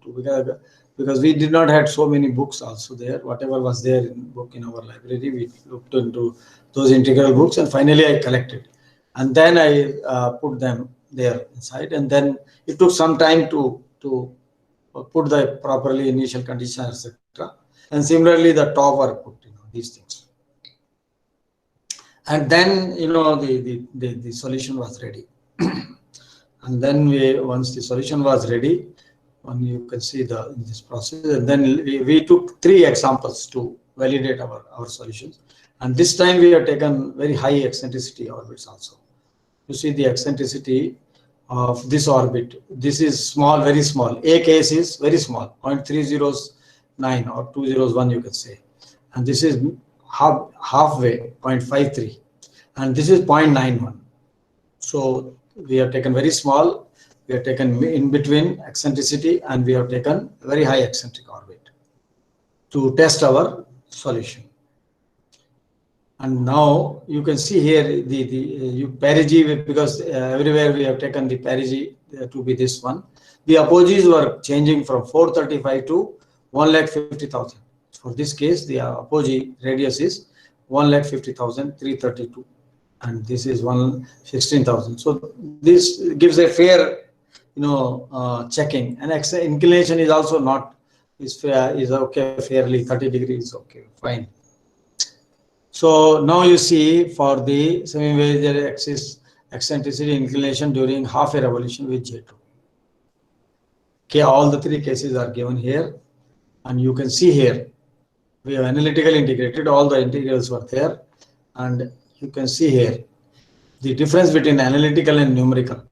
because we did not have so many books also there. Whatever was there in our library, we looked into those integral books, and finally I collected, and then I put them there inside, and then it took some time to put the properly initial conditions, etc. And similarly the top were put, these things. And then the solution was ready. And then once the solution was ready, when you can see in this process, and then we took 3 examples to validate our solutions. And this time we have taken very high eccentricity orbits also. you see the eccentricity of this orbit. This is small, very small. A case is very small, 0.309 or 201, you can say. And this is halfway, 0.53. And this is 0.91. So we have taken very small, we have taken in between eccentricity, and we have taken very high eccentric orbit to test our solution. And now you can see here the perigee, because everywhere we have taken the perigee to be this one. The apogees were changing from 435 to 1,50,000. For this case, the apogee radius is 1,50,332, and this is 116,000. So this gives a fair, checking. And inclination is also not is okay, fairly 30 degrees, okay, fine. So now you see for the semi-major axis eccentricity inclination during half a revolution with J2. Okay, all the three cases are given here, and you can see here we have analytically integrated, all the integrals were there, and you can see here the difference between analytical and numerical.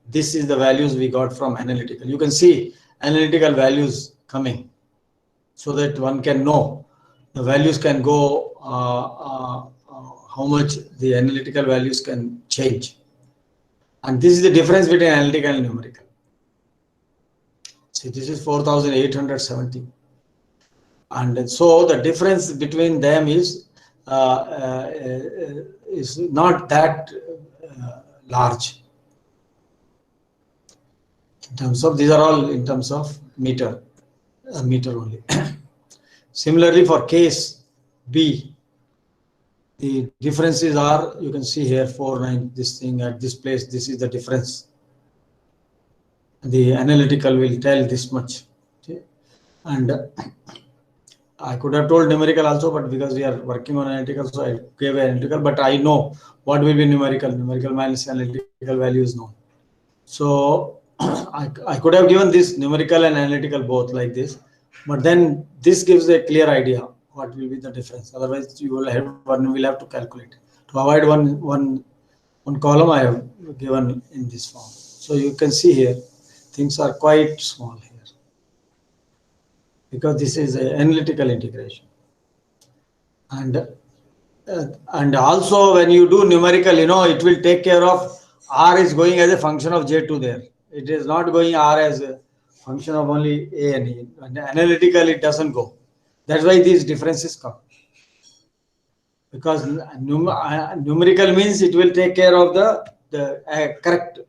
This is the values we got from analytical. You can see analytical values coming, so that one can know the values can go, how much the analytical values can change. And this is the difference between analytical and numerical. See, this is 4,870. And so the difference between them is not that large. In terms of, these are all in terms of meter only. Similarly, for case B, the differences are, you can see here, 4,9, this thing at this place, this is the difference. The analytical will tell this much. Okay? And I could have told numerical also, but because we are working on analytical, so I gave analytical, but I know what will be numerical. Numerical minus analytical value is known. So I could have given this numerical and analytical both like this, but then this gives a clear idea what will be the difference. Otherwise, you will have to calculate. To avoid one column, I have given in this form. So you can see here, things are quite small here, because this is an analytical integration. And also when you do numerical, it will take care of R is going as a function of J2 there. It is not going R as a function of only A and E. And analytical, it doesn't go. That's why these differences come. Because numerical means it will take care of the correct.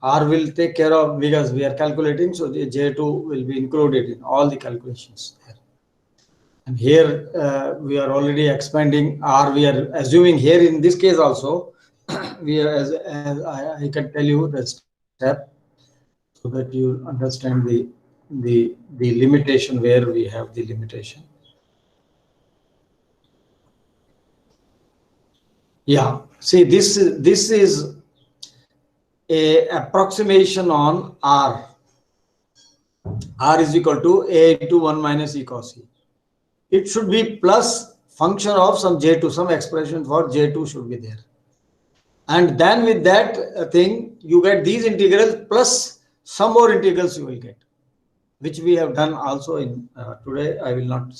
R will take care of, because we are calculating, so the J2 will be included in all the calculations there. And here we are already expanding R. We are assuming here in this case also, we are, as I can tell you the step, so that you understand the limitation where we have the limitation. Yeah, see, this is a approximation on R. R is equal to A into 1 minus E cos E. It should be plus function of some J2, some expression for J2 should be there. And then with that thing, you get these integrals plus some more integrals you will get, which we have done also in today. I will not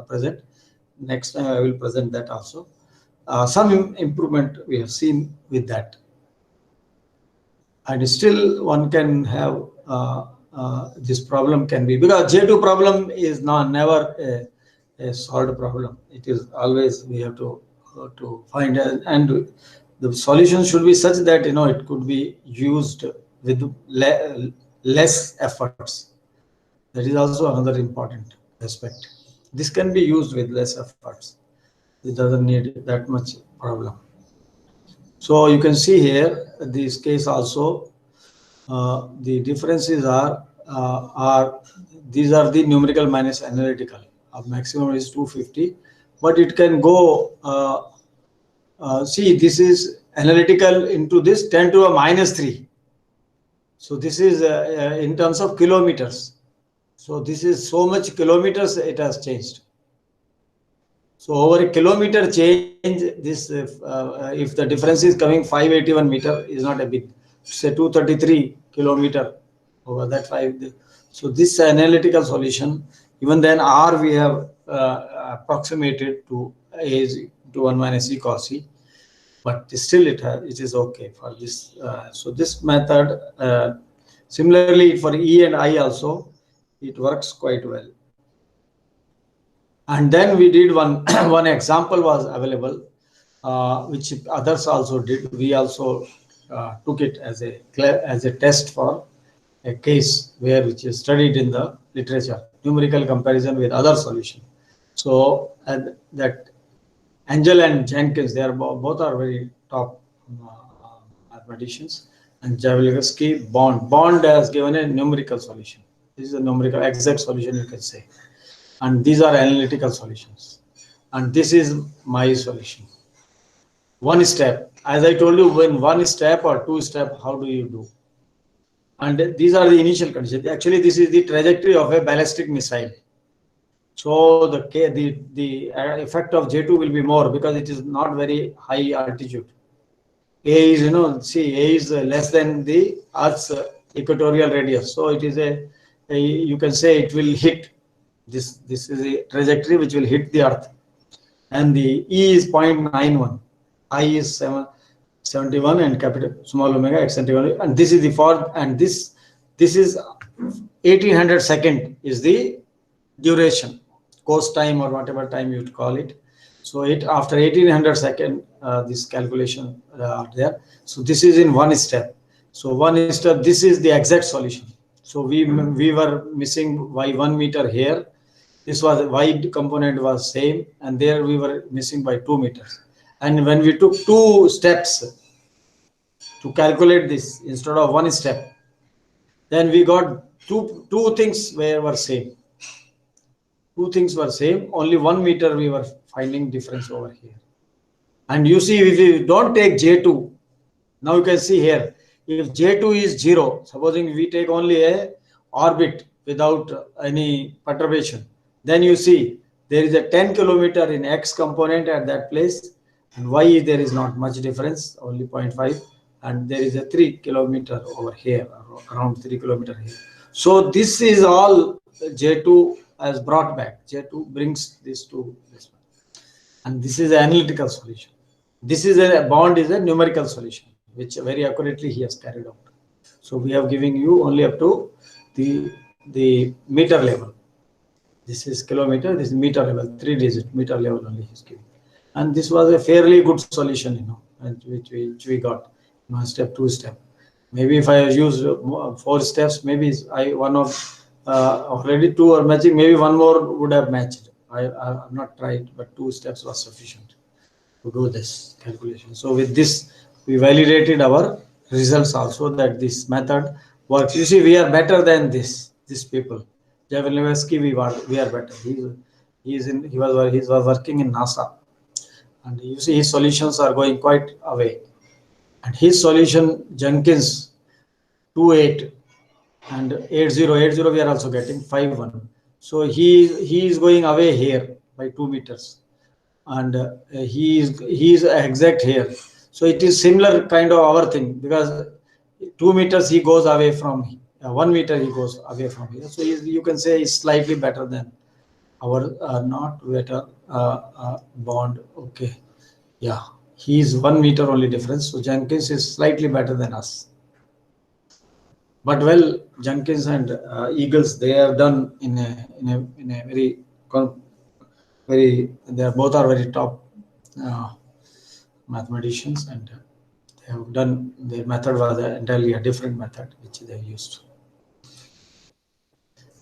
present. Next time I will present that also. Some improvement we have seen with that. And still one can have this problem can be, because J2 problem is never a solved problem. It is always we have to find, and the solution should be such that it could be used with less efforts. That is also another important aspect. This can be used with less efforts. It doesn't need that much problem. So you can see here this case also, the differences are these are the numerical minus analytical. Maximum is 250, but it can go. See, this is analytical into this 10 to a minus 3. So this is in terms of kilometers. So this is so much kilometers it has changed. So over a kilometer change, this if the difference is coming 581 meter is not a big, say 233 kilometer over that five. So this analytical solution, even then R we have approximated to A is to 1 minus E cos E, but still it is okay for this. So this method, similarly for E and I also, it works quite well. And then we did one one example was available, which others also did. We also took it as a test for a case where which is studied in the literature, numerical comparison with other solution. So that Angel and Jenkins, they are both are very top mathematicians, and Jablonski, Bond has given a numerical solution. This is a numerical exact solution, you can say. And these are analytical solutions. And this is my solution. One step, as I told you, when one step or two step, how do you do? And these are the initial conditions. Actually, this is the trajectory of a ballistic missile. So the effect of J2 will be more because it is not very high altitude. A is, see, A is less than the Earth's equatorial radius. So it is you can say it will hit this is a trajectory which will hit the Earth. And the E is 0.91, I is 71, and capital small omega eccentric, and this is the and this is 1800 second is the duration, course time or whatever time you call it. So after 1800 second, this calculation are there. So this is in one step. So one step, this is the exact solution. So we were missing by 1 meter here. This was y component was same, and there we were missing by 2 meters. And when we took 2 steps to calculate this instead of one step, then we got two things were same. 2 things were same. Only 1 meter we were finding difference over here. And you see, if you don't take J2, now you can see here, if J2 is 0, supposing we take only a orbit without any perturbation, then you see there is a 10 kilometer in X component at that place, and Y there is not much difference, only 0.5, and there is a 3 kilometer over here, around 3 kilometer here. So this is all J2 has brought back. J2 brings this to this one, and this is an analytical solution. This is a Bond is a numerical solution, which very accurately he has carried out. So we have given you only up to the meter level. This is kilometer, this is meter level, 3-digit meter level only he's giving. And this was a fairly good solution, which we got, step, 2 step. Maybe if I use 4 steps, maybe one of already 2 are matching, maybe one more would have matched. I have not tried, but 2 steps was sufficient to do this calculation. So with this, we validated our results also that this method works. You see, we are better than these people. Jablonski, we are better. He was working in NASA, and you see his solutions are going quite away. And his solution, Jenkins 2.8 and 8.0, we are also getting 5.1. So he is going away here by 2 meters, and he is exact here. So it is similar kind of our thing, because 2 meters he goes away from 1 meter he goes away from here. So you can say it's slightly better than our not better Bond. Okay, yeah, he is 1 meter only difference. So Jenkins is slightly better than us. But well, Jenkins and Eagles, they have done in a very they both are very top mathematicians, and they have done, their method was entirely a different method which they used.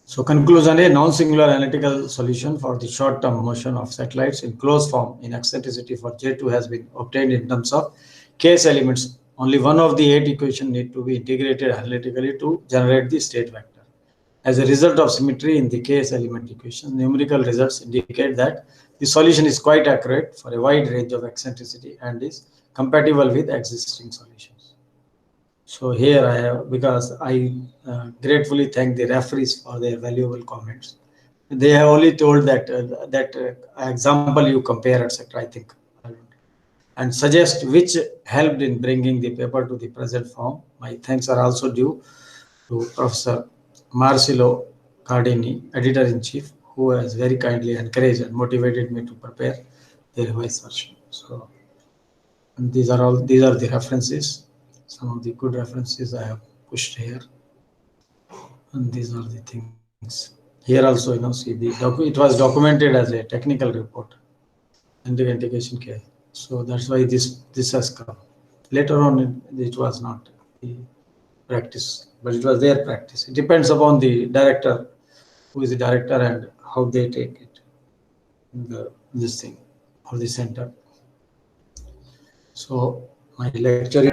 So conclusion, a non-singular analytical solution for the short-term motion of satellites in closed form in eccentricity for J2 has been obtained in terms of case elements. Only one of the 8 equations need to be integrated analytically to generate the state vector. As a result of symmetry in the case element equation, numerical results indicate that the solution is quite accurate for a wide range of eccentricity and is compatible with existing solutions. So here I have, because I gratefully thank the referees for their valuable comments, They have only told that example you compare, etc. I think, and suggest which helped in bringing the paper to the present form. My thanks are also due to Professor Marcelo Cardini, editor-in-chief, who has very kindly encouraged and motivated me to prepare the revised version. So, and these are the references. Some of the good references I have pushed here, and these are the things. Here also, see it was documented as a technical report, indication case. So that's why this has come. Later on, it was not the practice, but it was their practice. It depends upon the director, who is the director, and how they take it, this thing, or the center. So my lecture is